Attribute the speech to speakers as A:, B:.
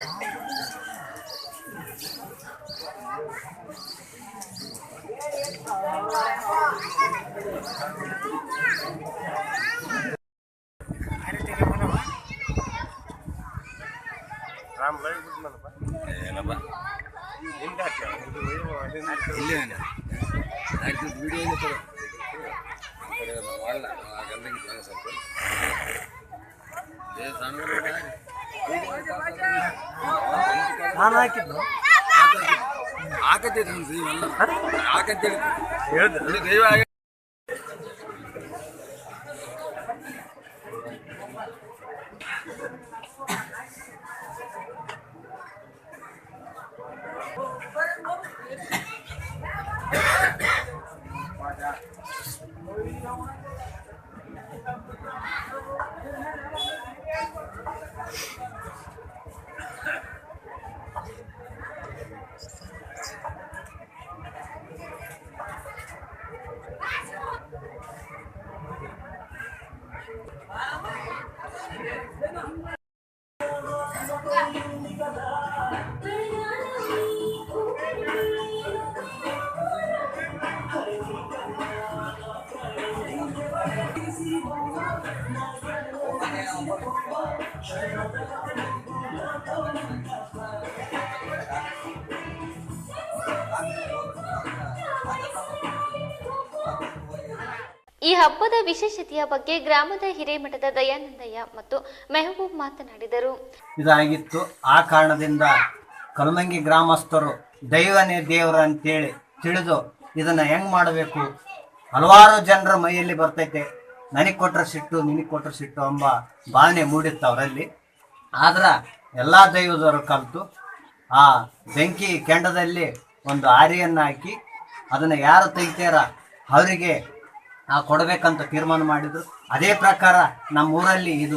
A: Ram live ಬಿಡ್ನಲ್ಲಪ್ಪ ಏನಪ್ಪ ಹಿಂದೆ video ಮಾಡಲ್ಲ ಗಂದಗಿದ್ದ ಸ್ವಲ್ಪ
B: ನಾನು ಹಾಕಿದ್ದು
A: ಹಾಕತ್ತಿದ್ದು ಹಾಕಂತೇಳಿ ಹೇಳಿದ್ರೆ ದೈವ
C: ಈ ಹಬ್ಬದ ವಿಶೇಷತೆಯ ಬಗ್ಗೆ ಗ್ರಾಮದ ಹಿರೇಮಠದ ದಯಾನಂದಯ್ಯ ಮತ್ತು ಮೆಹಬೂಬ್ ಮಾತನಾಡಿದರು.
B: ಇದಾಗಿತ್ತು. ಆ ಕಾರಣದಿಂದ ಕಲ್ಮಂಗಿ ಗ್ರಾಮಸ್ಥರು ದೈವನೇ ದೇವರು ಅಂತೇಳಿ ತಿಳಿದು ಇದನ್ನ ಹೆಂಗ್ ಮಾಡಬೇಕು, ಹಲವಾರು ಜನರ ಮೈಯಲ್ಲಿ ಬರ್ತೈತೆ, ನನಗೆ ಕೊಟ್ರ ಸಿಟ್ಟು ನಿನಗೆ ಕೊಟ್ರ ಸಿಟ್ಟು ಎಂಬ ಭಾವನೆ ಮೂಡಿತ್ತು ಅವರಲ್ಲಿ. ಆದ್ರೆ ಎಲ್ಲ ದೈವದವರು ಕಲಿತು ಆ ಬೆಂಕಿ ಕೆಂಡದಲ್ಲಿ ಒಂದು ಆರಿಯನ್ನು ಹಾಕಿ ಅದನ್ನು ಯಾರು ತೆಗಿತಾರ ಅವರಿಗೆ ಕೊಡಬೇಕಂತ ತೀರ್ಮಾನ ಮಾಡಿದ್ರು. ಅದೇ ಪ್ರಕಾರ ನಮ್ಮೂರಲ್ಲಿ ಇದು